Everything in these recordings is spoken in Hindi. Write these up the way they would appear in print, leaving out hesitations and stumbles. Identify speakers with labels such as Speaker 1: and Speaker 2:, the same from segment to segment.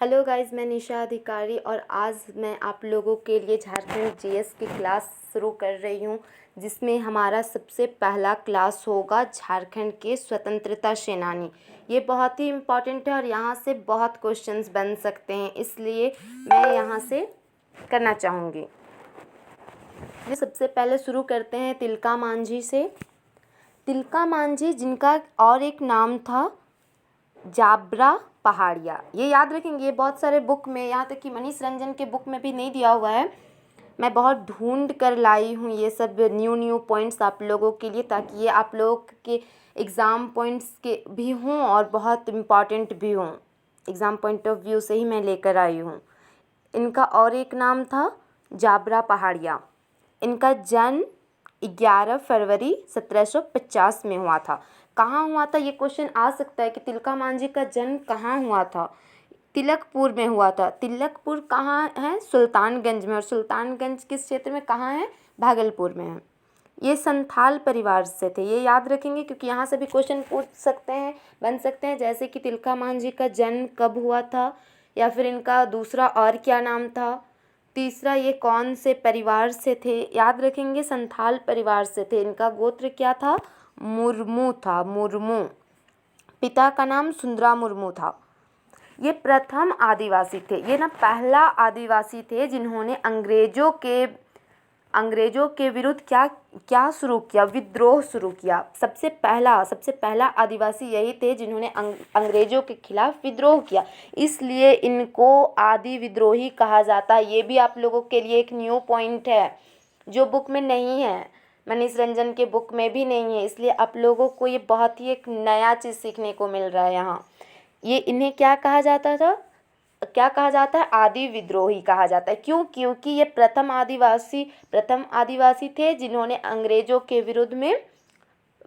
Speaker 1: हेलो गाइस, मैं निशा अधिकारी और आज मैं आप लोगों के लिए झारखंड जीएस की क्लास शुरू कर रही हूँ, जिसमें हमारा सबसे पहला क्लास होगा झारखंड के स्वतंत्रता सेनानी। ये बहुत ही इम्पॉर्टेंट है और यहाँ से बहुत क्वेश्चंस बन सकते हैं, इसलिए मैं यहाँ से करना चाहूँगी। ये सबसे पहले शुरू करते हैं तिलका मांझी से। तिलका मांझी, जिनका और एक नाम था जाबरा पहाड़िया, ये याद रखेंगे। ये बहुत सारे बुक में, यहाँ तक कि मनीष रंजन के बुक में भी नहीं दिया हुआ है। मैं बहुत ढूंढ कर लाई हूँ ये सब न्यू पॉइंट्स आप लोगों के लिए, ताकि ये आप लोगों के एग्ज़ाम पॉइंट्स के भी हों और बहुत इम्पॉर्टेंट भी हों। एग्ज़ाम पॉइंट ऑफ व्यू से ही मैं लेकर आई हूँ। इनका और एक नाम था जाबरा पहाड़िया। इनका जन्म 11 फरवरी 1750 में हुआ था। कहाँ हुआ था, ये क्वेश्चन आ सकता है कि तिलका मांझी का जन्म कहाँ हुआ था। तिलकपुर में हुआ था। तिलकपुर कहाँ है? सुल्तानगंज में। और सुल्तानगंज किस क्षेत्र में, कहाँ है? भागलपुर में है। ये संथाल परिवार से थे, ये याद रखेंगे क्योंकि यहाँ से भी क्वेश्चन पूछ सकते हैं, बन सकते हैं, जैसे कि तिलका मांझी का जन्म कब हुआ था, या फिर इनका दूसरा और क्या नाम था, तीसरा ये कौन से परिवार से थे। याद रखेंगे, संथाल परिवार से थे। इनका गोत्र क्या था? मुर्मू था, मुर्मू। पिता का नाम सुंदरा मुर्मू था। ये प्रथम आदिवासी थे। ये ना पहला आदिवासी थे जिन्होंने अंग्रेजों के विरुद्ध क्या शुरू किया? विद्रोह शुरू किया। सबसे पहला आदिवासी यही थे जिन्होंने अंग्रेजों के खिलाफ विद्रोह किया, इसलिए इनको आदि विद्रोही कहा जाता है। ये भी आप लोगों के लिए एक न्यू पॉइंट है जो बुक में नहीं है, मनीष रंजन के बुक में भी नहीं है, इसलिए आप लोगों को ये बहुत ही एक नया चीज़ सीखने को मिल रहा है यहाँ। ये इन्हें क्या कहा जाता था? क्या कहा जाता है? आदि विद्रोही कहा जाता है। क्यों? क्योंकि ये प्रथम आदिवासी थे जिन्होंने अंग्रेजों के विरुद्ध में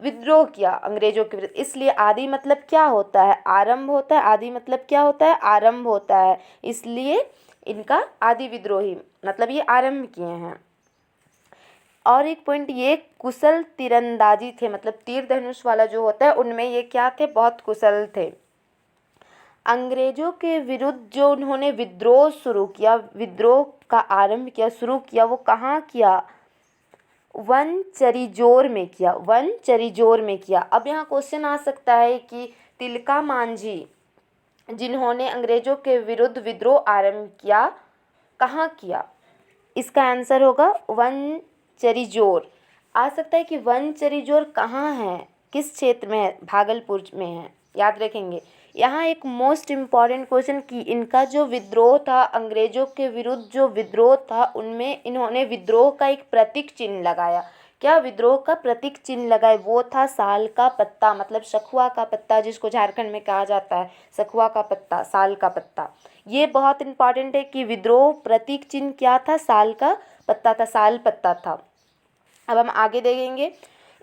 Speaker 1: विद्रोह किया, अंग्रेजों के विरुद्ध। इसलिए आदि मतलब क्या होता है? आरंभ होता है। आदि मतलब क्या होता है? आरंभ होता है। इसलिए इनका आदि विद्रोही मतलब ये आरंभ किए हैं। और एक पॉइंट, ये कुशल तीरंदाजी थे, मतलब तीर धनुष वाला जो होता है उनमें ये क्या थे? बहुत कुशल थे। अंग्रेजों के विरुद्ध जो उन्होंने विद्रोह शुरू किया, विद्रोह का आरंभ किया, शुरू किया, वो कहाँ किया? वनचरीजोर में किया, वनचरीजोर में किया। अब यहाँ क्वेश्चन आ सकता है कि तिलका मांझी जिन्होंने अंग्रेजों के विरुद्ध विद्रोह आरंभ किया, कहाँ किया? इसका आंसर होगा वनचरीजोर। आ सकता है कि वनचरीजोर कहाँ है, किस क्षेत्र में है? भागलपुर में है, याद रखेंगे। यहाँ एक मोस्ट इम्पॉर्टेंट क्वेश्चन कि इनका जो विद्रोह था, अंग्रेजों के विरुद्ध जो विद्रोह था, उनमें इन्होंने विद्रोह का एक प्रतीक चिन्ह लगाया। क्या विद्रोह का प्रतीक चिन्ह लगाए? वो था साल का पत्ता, मतलब सखुआ का पत्ता, जिसको झारखंड में कहा जाता है सखुआ का पत्ता, साल का पत्ता। ये बहुत इंपॉर्टेंट है कि विद्रोह प्रतीक चिन्ह क्या था? साल का पत्ता था, साल पत्ता था। अब हम आगे देखेंगे।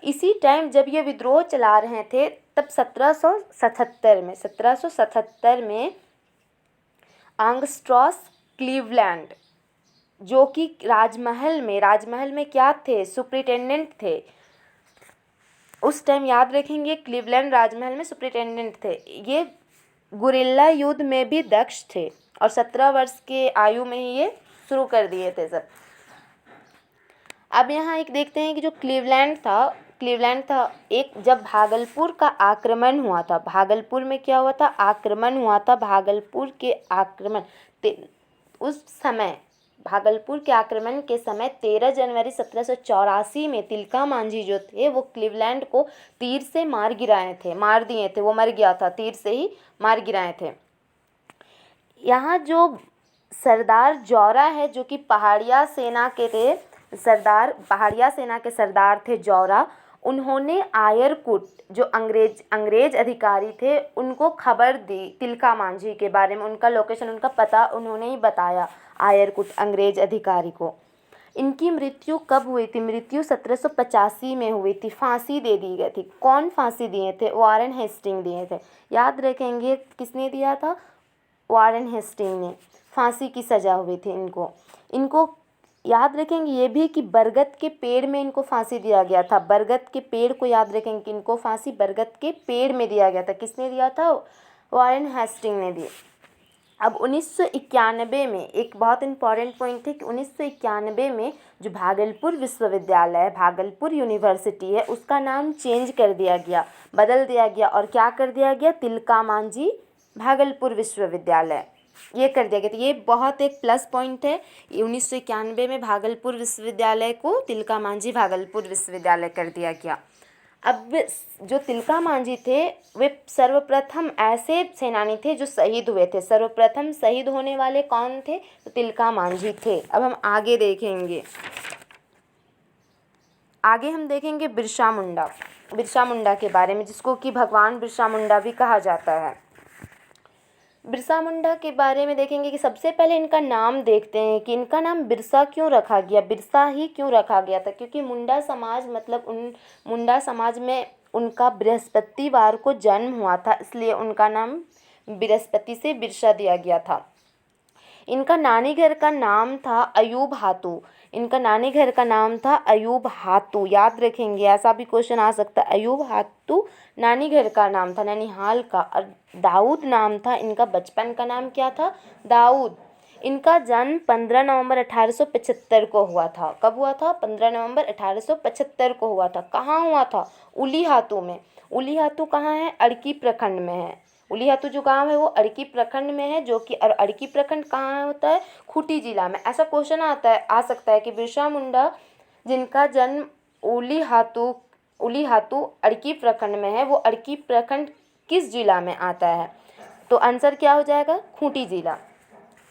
Speaker 1: इसी टाइम जब ये विद्रोह चला रहे थे, तब 1777 में आर्मस्ट्रांग क्लीवलैंड, जो कि राजमहल में क्या थे? सुप्रिटेंडेंट थे। उस टाइम याद रखेंगे, क्लीवलैंड राजमहल में सुप्रिटेंडेंट थे। ये गुरिल्ला युद्ध में भी दक्ष थे और 17 वर्ष के आयु में ही ये शुरू कर दिए थे सब। अब यहाँ एक देखते हैं कि जो क्लीवलैंड था एक, जब भागलपुर का आक्रमण हुआ था, भागलपुर में क्या हुआ था? आक्रमण हुआ था। भागलपुर के आक्रमण उस समय, भागलपुर के आक्रमण के समय 13 जनवरी 1784 में तिलका मांझी जो थे वो क्लीवलैंड को तीर से मार दिए थे। वो मर गया था, तीर से ही मार गिराए थे। यहाँ जो सरदार जौरा है, जो कि पहाड़िया सेना के सरदार थे जौरा, उन्होंने आयरकुट, जो अंग्रेज अधिकारी थे, उनको खबर दी तिलका मांझी के बारे में। उनका लोकेशन, उनका पता उन्होंने ही बताया आयरकुट अंग्रेज अधिकारी को। इनकी मृत्यु कब हुई थी? मृत्यु 1785 में हुई थी। फांसी दे दी गई थी। कौन फांसी दिए थे? वारेन हेस्टिंग दिए थे। याद रखेंगे, किसने दिया था? वारेन हेस्टिंग ने। फांसी की सज़ा हुई थी इनको याद रखेंगे ये भी कि बरगद के पेड़ में इनको फांसी दिया गया था। बरगद के पेड़ को याद रखेंगे कि इनको फांसी बरगद के पेड़ में दिया गया था। किसने दिया था? वारेन हेस्टिंग ने दी। अब 1991 में एक बहुत इम्पॉर्टेंट पॉइंट है कि 1991 में जो भागलपुर विश्वविद्यालय है, भागलपुर यूनिवर्सिटी है, उसका नाम चेंज कर दिया गया, बदल दिया गया और क्या कर दिया गया, तिलका मांझी भागलपुर विश्वविद्यालय ये कर दिया गया। तो ये बहुत एक प्लस पॉइंट है। 1991 में भागलपुर विश्वविद्यालय को तिलका मांझी भागलपुर विश्वविद्यालय कर दिया गया। अब जो तिलका मांझी थे वे सर्वप्रथम ऐसे सेनानी थे जो शहीद हुए थे। सर्वप्रथम शहीद होने वाले कौन थे? तो तिलका मांझी थे। अब हम आगे देखेंगे, आगे हम देखेंगे बिरसा मुंडा, बिरसा मुंडा के बारे में, जिसको कि भगवान बिरसा मुंडा भी कहा जाता है। बिरसा मुंडा के बारे में देखेंगे कि सबसे पहले इनका नाम देखते हैं कि इनका नाम बिरसा क्यों रखा गया, बिरसा ही क्यों रखा गया था, क्योंकि मुंडा समाज मतलब मुंडा समाज में उनका बृहस्पतिवार को जन्म हुआ था, इसलिए उनका नाम बृहस्पति से बिरसा दिया गया था। इनका नानी घर का नाम था अयूब हातू, इनका नानी घर का नाम था अयूब हातू, याद रखेंगे, ऐसा भी क्वेश्चन आ सकता है। अयूब हातू नानी घर का नाम था, ननिहाल का। और दाऊद नाम था इनका, बचपन का नाम क्या था? दाऊद। इनका जन्म 15 नवंबर 1875 को हुआ था। कब हुआ था? 15 नवंबर 1875 को हुआ था। कहाँ हुआ था? उली हातू में। उली हातू कहाँ है? अड़की प्रखंड में है। उलीहातू जो गांव है वो अड़की प्रखंड में है, जो कि और अड़की प्रखंड कहाँ होता है? खूंटी जिला में। ऐसा क्वेश्चन आ सकता है कि बिरसा मुंडा जिनका जन्म उलीहातू अड़की प्रखंड में है, वो अड़की प्रखंड किस जिला में आता है? तो आंसर क्या हो जाएगा? खूंटी जिला।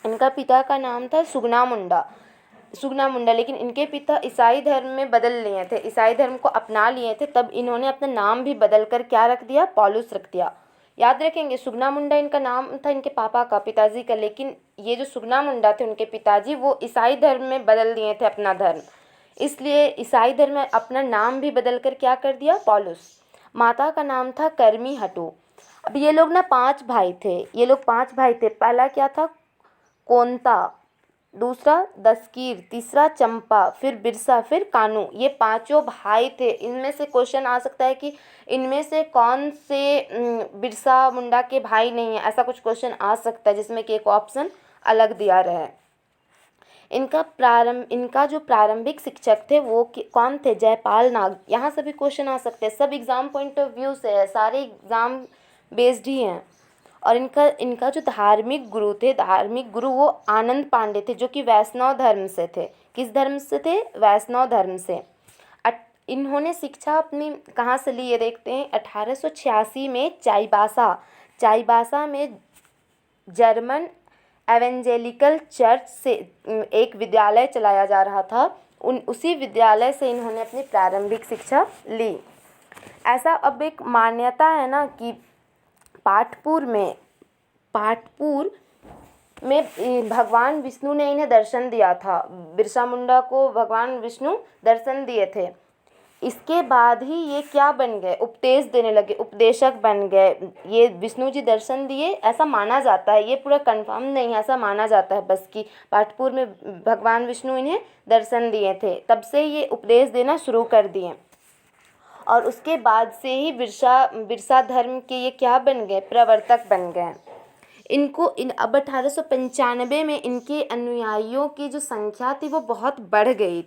Speaker 1: इनका पिता का नाम था सुगना मुंडा, लेकिन इनके पिता ईसाई धर्म में बदल लिए थे, ईसाई धर्म को अपना लिए थे, तब इन्होंने अपना नाम भी बदल कर क्या रख दिया? पॉलुस रख दिया। याद रखेंगे, सुगना मुंडा इनका नाम था इनके पापा का, पिताजी का, लेकिन ये जो सुगना मुंडा थे उनके पिताजी वो ईसाई धर्म में बदल दिए थे अपना धर्म, इसलिए ईसाई धर्म में अपना नाम भी बदल कर क्या कर दिया? पॉलुस। माता का नाम था करमी हटू। अब ये लोग ना 5 भाई थे, ये लोग 5 भाई थे। पहला क्या था? कोंता, दूसरा दस्तगीर, तीसरा चंपा, फिर बिरसा, फिर कानू। ये पांचों भाई थे। इनमें से क्वेश्चन आ सकता है कि इनमें से कौन से बिरसा मुंडा के भाई नहीं है, ऐसा कुछ क्वेश्चन आ सकता है, जिसमें कि एक ऑप्शन अलग दिया रहे। इनका जो प्रारंभिक शिक्षक थे वो कौन थे? जयपाल नाग। यहाँ से भी क्वेश्चन आ सकते हैं, सब एग्जाम पॉइंट ऑफ व्यू से है, सारे एग्जाम बेस्ड ही हैं। और इनका जो धार्मिक गुरु वो आनंद पांडे थे, जो कि वैष्णव धर्म से थे। किस धर्म से थे? वैष्णव धर्म से। इन्होंने शिक्षा अपनी कहाँ से ली ये देखते हैं। 1886 में चाईबासा में जर्मन एवेंजेलिकल चर्च से एक विद्यालय चलाया जा रहा था, उसी विद्यालय से इन्होंने अपनी प्रारंभिक शिक्षा ली। ऐसा अब एक मान्यता है ना कि पाटपुर में भगवान विष्णु ने इन्हें दर्शन दिया था, बिरसा मुंडा को भगवान विष्णु दर्शन दिए थे। इसके बाद ही ये क्या बन गए? उपदेश देने लगे, उपदेशक बन गए। ये विष्णु जी दर्शन दिए ऐसा माना जाता है, ये पूरा कंफर्म नहीं है, ऐसा माना जाता है बस कि पाटपुर में भगवान विष्णु इन्हें दर्शन दिए थे, तब से ये उपदेश देना शुरू कर दिए। और उसके बाद से ही बिरसा धर्म के ये क्या बन गए? प्रवर्तक बन गए। अब 1895 में इनके अनुयायियों की जो संख्या थी वो बहुत बढ़ गई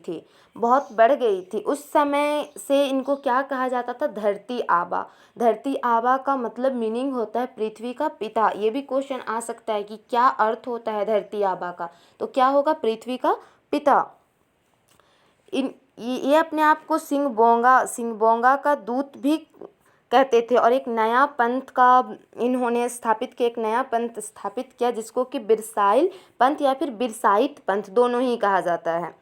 Speaker 1: थी। उस समय से इनको क्या कहा जाता था? धरती आबा। धरती आबा का मतलब मीनिंग होता है पृथ्वी का पिता। ये भी क्वेश्चन आ सकता है कि क्या अर्थ होता है धरती आबा का, तो क्या होगा? पृथ्वी का पिता। ये अपने आप को सिंगबोंगा का दूत भी कहते थे। और एक नया पंथ स्थापित किया जिसको कि बिरसाइल पंथ या फिर बिरसाइत पंथ दोनों ही कहा जाता है।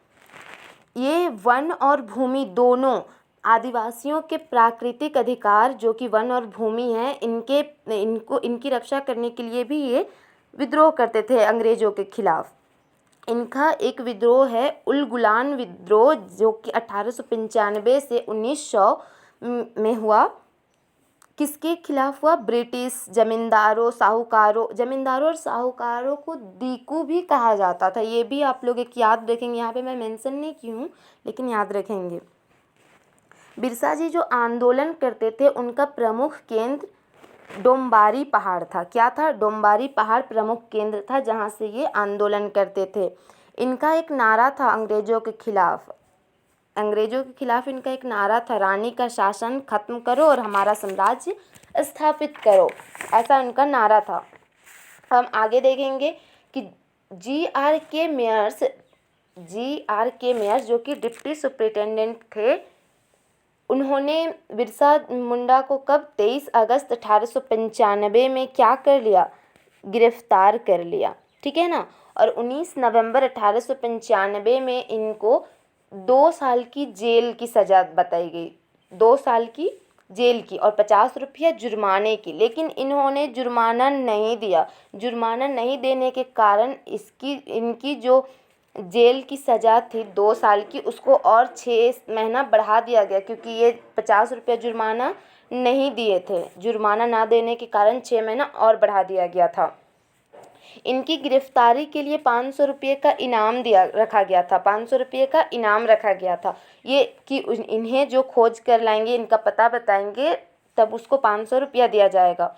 Speaker 1: ये वन और भूमि दोनों, आदिवासियों के प्राकृतिक अधिकार जो कि वन और भूमि है, इनकी रक्षा करने के लिए भी ये विद्रोह करते थे अंग्रेजों के खिलाफ। इनका एक विद्रोह है उलगुलान विद्रोह, जो कि 1895 से 1900 में हुआ। किसके खिलाफ हुआ? ब्रिटिश जमींदारों और साहूकारों को दीकू भी कहा जाता था। ये भी आप लोग एक याद रखेंगे, यहाँ पे मैं मेंशन नहीं की हूँ लेकिन याद रखेंगे। बिरसा जी जो आंदोलन करते थे उनका प्रमुख केंद्र डोम्बारी पहाड़ था। क्या था? डोम्बारी पहाड़ प्रमुख केंद्र था जहाँ से ये आंदोलन करते थे। इनका एक नारा था अंग्रेज़ों के खिलाफ इनका एक नारा था, रानी का शासन खत्म करो और हमारा साम्राज्य स्थापित करो, ऐसा इनका नारा था। हम आगे देखेंगे कि जी आर के मेयर्स जो कि डिप्टी सुपरिटेंडेंट थे, उन्होंने बिरसा मुंडा को कब 23 अगस्त 1895 में क्या कर लिया? गिरफ्तार कर लिया, ठीक है ना। और 19 नवंबर 1895 में इनको 2 साल की जेल की सज़ा बताई गई, 2 साल की जेल की और 50 रुपया जुर्माने की। लेकिन इन्होंने जुर्माना नहीं दिया। जुर्माना नहीं देने के कारण इनकी जो जेल की सज़ा थी 2 साल की, उसको और 6 महीना बढ़ा दिया गया, क्योंकि ये 50 रुपया जुर्माना नहीं दिए थे। जुर्माना ना देने के कारण 6 महीना और बढ़ा दिया गया था। इनकी गिरफ्तारी के लिए 500 रुपये का इनाम रखा गया था। 500 रुपये का इनाम रखा गया था, ये कि इन्हें जो खोज कर लाएंगे, इनका पता बताएंगे, तब उसको 500 रुपया दिया जाएगा।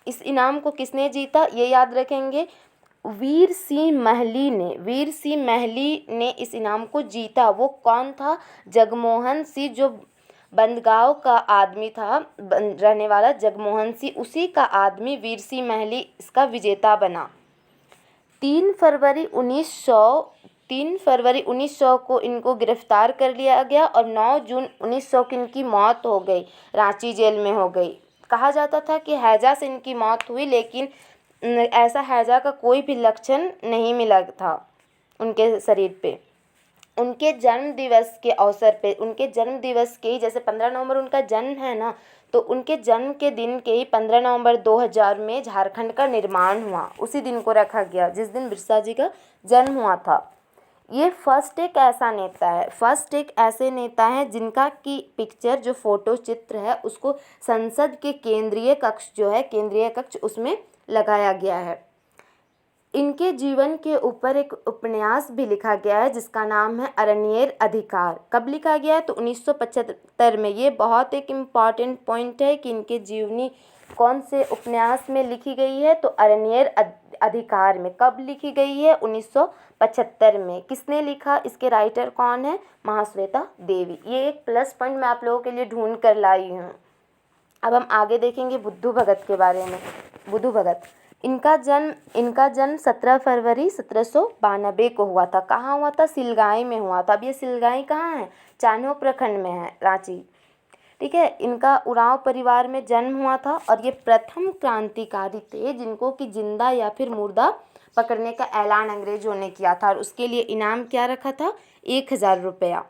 Speaker 1: इस इनाम को किसने जीता, ये याद रखेंगे? वीर सिंह महली ने इस इनाम को जीता। वो कौन था? जगमोहन सिंह, जो बंदगांव का आदमी था, रहने वाला जगमोहन सिंह, उसी का आदमी वीर सिंह महली इसका विजेता बना। 3 फरवरी 1900 को इनको गिरफ्तार कर लिया गया और 9 जून 1900 को इनकी मौत हो गई, रांची जेल में हो गई। कहा जाता था कि हैजा से इनकी मौत हुई, लेकिन ऐसा हैजा का कोई भी लक्षण नहीं मिला था उनके शरीर पे। उनके जन्म दिवस के अवसर पे, उनके जन्म दिवस के ही, जैसे 15 नवंबर उनका जन्म है ना, तो उनके जन्म के दिन के ही 15 नवंबर 2000 में झारखंड का निर्माण हुआ। उसी दिन को रखा गया जिस दिन बिरसा जी का जन्म हुआ था। ये फर्स्ट एक ऐसे नेता हैं जिनका की पिक्चर, जो फोटो चित्र है, उसको संसद के केंद्रीय कक्ष उसमें लगाया गया है। इनके जीवन के ऊपर एक उपन्यास भी लिखा गया है जिसका नाम है अरण्येर अधिकार। कब लिखा गया है? तो 1975 में। ये बहुत एक इम्पॉर्टेंट पॉइंट है कि इनके जीवनी कौन से उपन्यास में लिखी गई है, तो अरण्येर अधिकार में। कब लिखी गई है? 1975 में। किसने लिखा? इसके राइटर कौन है? महाश्वेता देवी। ये एक प्लस पॉइंट मैं आप लोगों के लिए ढूंढ कर लाई हूँ। अब हम आगे देखेंगे बुद्धू भगत के बारे में। बुद्धू भगत, इनका जन्म 17 फरवरी 1792 को हुआ था। कहाँ हुआ था? सिलगाई में हुआ था। अब ये सिलगाई कहाँ है? चान्हो प्रखंड में है, रांची, ठीक है। इनका उरांव परिवार में जन्म हुआ था और ये प्रथम क्रांतिकारी थे जिनको कि जिंदा या फिर मुर्दा पकड़ने का ऐलान अंग्रेजों ने किया था, और उसके लिए इनाम क्या रखा था? 1000 रुपया।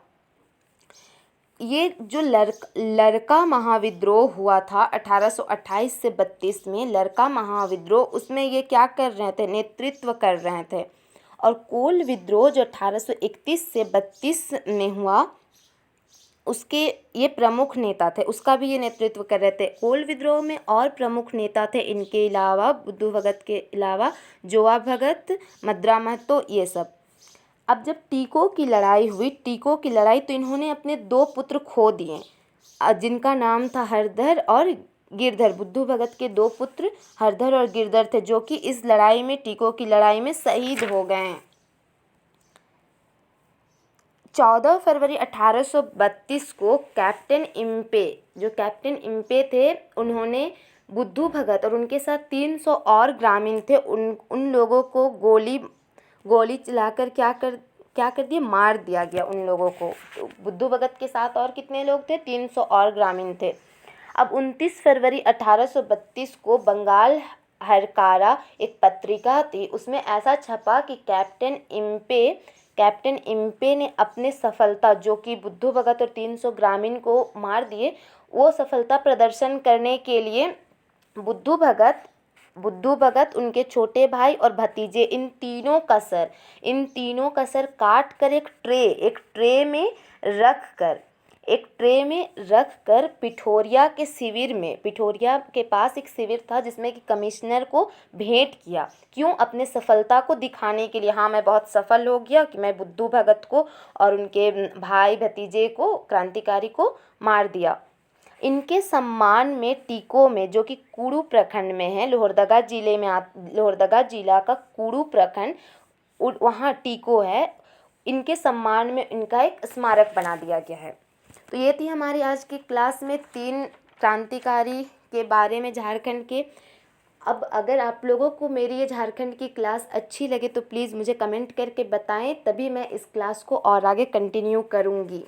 Speaker 1: ये जो लड़का महाविद्रोह हुआ था 1828 से 32 में, लड़का महाविद्रोह, उसमें ये क्या कर रहे थे? नेतृत्व कर रहे थे। और कोल विद्रोह जो 1831 से 32 में हुआ, उसके ये प्रमुख नेता थे, उसका भी ये नेतृत्व कर रहे थे। कोल विद्रोह में और प्रमुख नेता थे इनके अलावा, बुद्धू भगत के अलावा, जोआ भगत, मद्रा महतो, ये सब। अब जब टीकों की लड़ाई हुई, तो इन्होंने अपने 2 पुत्र खो दिए, जिनका नाम था हरधर और गिरधर। बुद्धू भगत के 2 पुत्र हरधर और गिरधर थे, जो कि इस लड़ाई में, टीकों की लड़ाई में शहीद हो गए हैं। 14 फरवरी 1832 को कैप्टन इम्पे थे, उन्होंने बुद्धू भगत और उनके साथ 300 और ग्रामीण थे, उन लोगों को गोली चलाकर क्या कर दिया? मार दिया गया उन लोगों को। तो बुद्धू भगत के साथ और कितने लोग थे? 300 और ग्रामीण थे। अब 29 फरवरी 1832 को बंगाल हरकारा एक पत्रिका थी, उसमें ऐसा छपा कि कैप्टन इम्पे ने अपने सफलता, जो कि बुद्धू भगत और 300 ग्रामीण को मार दिए, वो सफलता प्रदर्शन करने के लिए बुद्धू भगत, उनके छोटे भाई और भतीजे, इन तीनों का सर काट कर एक ट्रे में रख कर पिठोरिया के पास एक शिविर था जिसमें कि कमिश्नर को भेंट किया। क्यों? अपने सफलता को दिखाने के लिए। हाँ, मैं बहुत सफल हो गया कि मैं बुद्धू भगत को और उनके भाई भतीजे को, क्रांतिकारी को मार दिया। इनके सम्मान में टीको में, जो कि कुडू प्रखंड में है, लोहरदगा जिले में लोहरदगा जिला का कुडू प्रखंड, वहाँ टीको है, इनके सम्मान में इनका एक स्मारक बना दिया गया है। तो ये थी हमारी आज की क्लास में 3 क्रांतिकारी के बारे में झारखंड के। अब अगर आप लोगों को मेरी ये झारखंड की क्लास अच्छी लगे तो प्लीज़ मुझे कमेंट करके बताएं, तभी मैं इस क्लास को और आगे कंटिन्यू करूँगी।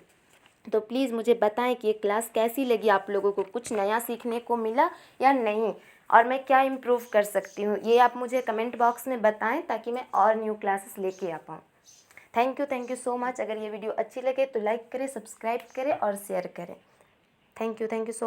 Speaker 1: तो प्लीज़ मुझे बताएं कि ये क्लास कैसी लगी, आप लोगों को कुछ नया सीखने को मिला या नहीं, और मैं क्या इम्प्रूव कर सकती हूँ, ये आप मुझे कमेंट बॉक्स में बताएं ताकि मैं और न्यू क्लासेस लेके आ पाऊँ। Thank you so much. अगर ये वीडियो अच्छी लगे तो लाइक करें, सब्सक्राइब करें और शेयर करें। Thank you so